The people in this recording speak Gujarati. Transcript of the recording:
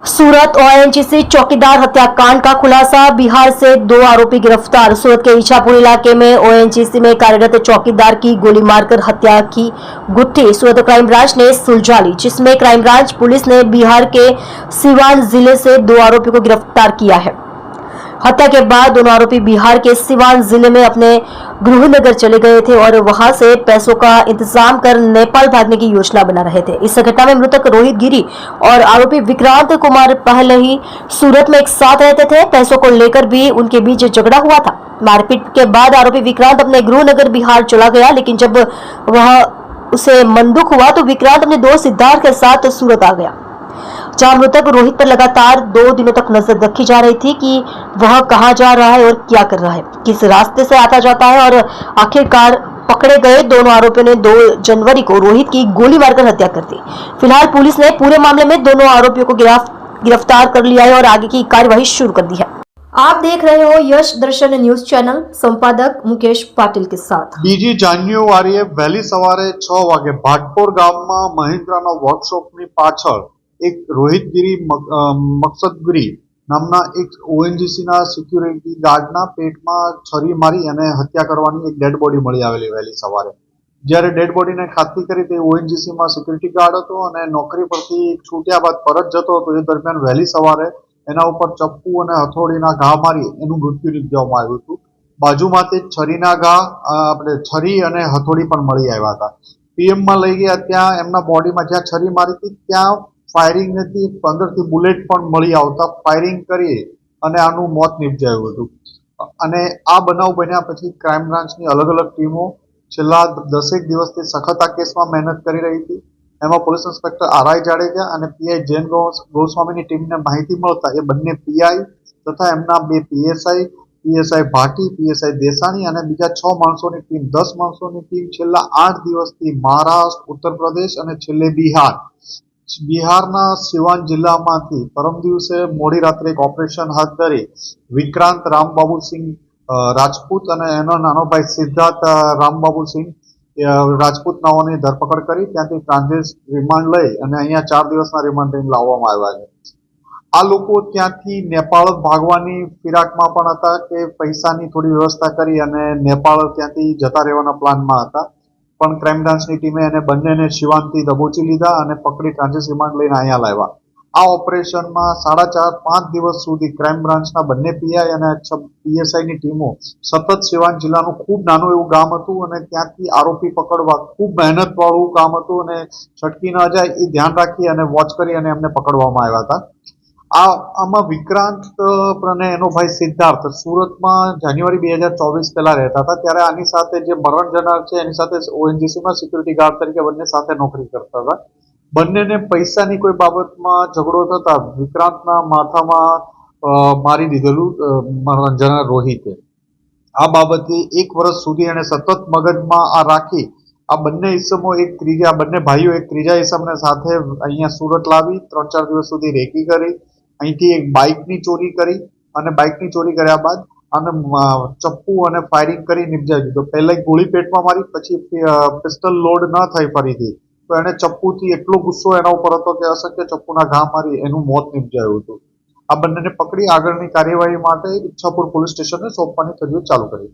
सूरत ओएनजीसी चौकीदार हत्याकांड का खुलासा। बिहार से 2 आरोपी गिरफ्तार। सूरत के इच्छापुर इलाके में ओएनजीसी में कार्यरत चौकीदार की गोली मारकर हत्या की गुत्थी सूरत क्राइम ब्रांच ने सुलझा ली, जिसमें क्राइम ब्रांच पुलिस ने बिहार के सिवान जिले से 2 आरोपी को गिरफ्तार किया है। हत्या के बाद दोनों आरोपी बिहार के सिवान जिले में अपने गृहनगर चले गए थे और वहां से पैसों का इंतजाम कर नेपाल भागने की योजना बना रहे थे। इस घटना में मृतक रोहित गिरी और आरोपी विक्रांत कुमार पहले ही सूरत में एक साथ रहते थे। पैसों को लेकर भी उनके बीच झगड़ा हुआ था। मारपीट के बाद आरोपी विक्रांत अपने गृहनगर बिहार चला गया, लेकिन जब वह उसे मन दुख हुआ तो विक्रांत अपने दोस्त सिद्धार्थ के साथ सूरत आ गया, जहां मृतक रोहित पर लगातार 2 दिनों तक नजर रखी जा रही थी कि वह कहां जा रहा है और क्या कर रहा है, किस रास्ते से आता जाता है। और आखिरकार पकड़े गए दोनों आरोपियों ने 2 जनवरी को रोहित की गोली मारकर हत्या कर दी। फिलहाल पुलिस ने पूरे मामले में दोनों आरोपियों को गिरफ्तार कर लिया है और आगे की कार्यवाही शुरू कर दी है। आप देख रहे हो यश दर्शन न्यूज चैनल, संपादक मुकेश पाटिल के साथ। બીજી જાન્યુઆરીએ વહેલી સવારે 6 વાગે ભાટપોર ગામમાં મહિન્દ્રાના વર્કશોપની પાછળ એક રોહિતગીરી મકસદગીરી નામના એક ઓએનજીસીના સિક્યુરિટી ગાર્ડના પેટમાં છરી મારી અને હત્યા કરવાની એક ડેડ બોડી મળી આવેલી વહેલી સવારે। જ્યારે ડેડ બોડીને ખાતરી કરી તે ઓએનજીસીમાં સિક્યુરિટી ગાર્ડ હતો અને નોકરી પરથી છૂટ્યા બાદ પરત જતો હતો। એ દરમિયાન વહેલી સવારે એના ઉપર ચપ્પુ અને હથોડીના ઘા મારી એનું મૃત્યુ નિપજાવવામાં આવ્યું હતું। બાજુમાંથી છરીના ઘા આપણે છરી અને હથોડી પણ મળી આવ્યા હતા। પીએમમાં લઈ ગયા, ત્યાં એમના બોડીમાં જ્યાં છરી મારી હતી ત્યાં ફાયરિંગ હતી, અંદરથી બુલેટ પણ મળી આવતા ફાયરિંગ કરી અને આનું મોત નિપજાયું હતું। અને આ બનાવ બન્યા પછી ક્રાઇમ બ્રાન્ચની અલગ અલગ ટીમો છેલ્લા 10 દિવસથી સખત આ કેસમાં મહેનત કરી રહી હતી। એમાં પોલીસ ઇન્સ્પેક્ટર આરઆઈ જાડેજા અને પીઆઈ જૈન ગોસ્વામીની ટીમને માહિતી મળતા એ બંને પીઆઈ તથા એમના 2 પીએસઆઈ ભાટી, પીએસઆઈ દેસાણી અને બીજા 6 માણસોની ટીમ 10 માણસોની ટીમ છેલ્લા 8 દિવસથી મહારાષ્ટ્ર, ઉત્તર પ્રદેશ અને છેલ્લે બિહારના સિવાન જિલ્લામાંથી પરમ દિવસે મોડી રાત્રે એક ઓપરેશન હાથ ધરી વિક્રાંત રામબાબુ સિંહ રાજપૂત અને એનો નાનો ભાઈ સિદ્ધાર્થ રામબાબુ સિંહ રાજપૂત નાઓની ધરપકડ કરી ત્યાંથી ટ્રાન્ઝિટ રિમાન્ડ લઈ અને અહીંયા 4 દિવસના રિમાન્ડ લઈને લાવવામાં આવ્યા છે। આ લોકો ત્યાંથી નેપાળ ભાગવાની ફિરાકમાં પણ હતા કે પૈસાની થોડી વ્યવસ્થા કરી અને નેપાળ ત્યાંથી જતા રહેવાના પ્લાનમાં હતા, પણ ક્રાઇમ બ્રાન્ચની ટીમે એને બંનેને શિવાનથી દબોચી લીધા અને પકડી ટ્રાન્ઝિટ રિમાન્ડ લઈને અહીંયા લાવ્યા। આ ઓપરેશનમાં 4.5-5 દિવસ સુધી ક્રાઇમ બ્રાન્ચના બંને પીઆઈ અને પીએસઆઈની ટીમો સતત સિવાન જિલ્લાનું ખૂબ નાનું એવું ગામ હતું અને ત્યાંથી આરોપી પકડવા ખૂબ મહેનતવાળું કામ હતું અને છટકી ન જાય એ ધ્યાન રાખી અને વોચ કરી અને એમને પકડવામાં આવ્યા હતા। આમાં વિક્રાંત અને એનો ભાઈ સિદ્ધાર્થ સુરતમાં જાન્યુઆરી 2024 પહેલા રહેતા હતા, ત્યારે આની સાથે જે મરણ જનાર છે એની સાથે ઓએનજીસીમાં સિક્યુરિટી ગાર્ડ તરીકે બંને સાથે નોકરી કરતા હતા। બંનેને પૈસાની કોઈ બાબતમાં ઝઘડો થતા વિક્રાંતના માથામાં મારી દીધેલું મરણ જનાર રોહિતે। આ બાબતે 1 વર્ષ સુધી એને સતત મગજમાં આ રાખી આ બંને ઇસમો બંને ભાઈઓ એક ત્રીજા ઇસમને સાથે અહીંયા સુરત લાવી 3-4 દિવસ સુધી રેકી કરી, અહીંથી એક બાઇકની ચોરી કરી અને બાઇકની ચોરી કર્યા બાદ આને ચપ્પુ અને ફાયરિંગ કરી નિપજાવી દીધો। પહેલા એક ગોળી પેટમાં મારી, પછી પિસ્તલ લોડ ન થઈ ફરીથી તો એને ચપ્પુથી એટલો ગુસ્સો એના ઉપર હતો કે અશક્ય ચપ્પુના ઘા મારી એનું મોત નિપજાયું હતું। આ બંનેને પકડી આગળની કાર્યવાહી માટે ઈચ્છાપુર પોલીસ સ્ટેશને સોંપવાની તજવીજ ચાલુ કરી।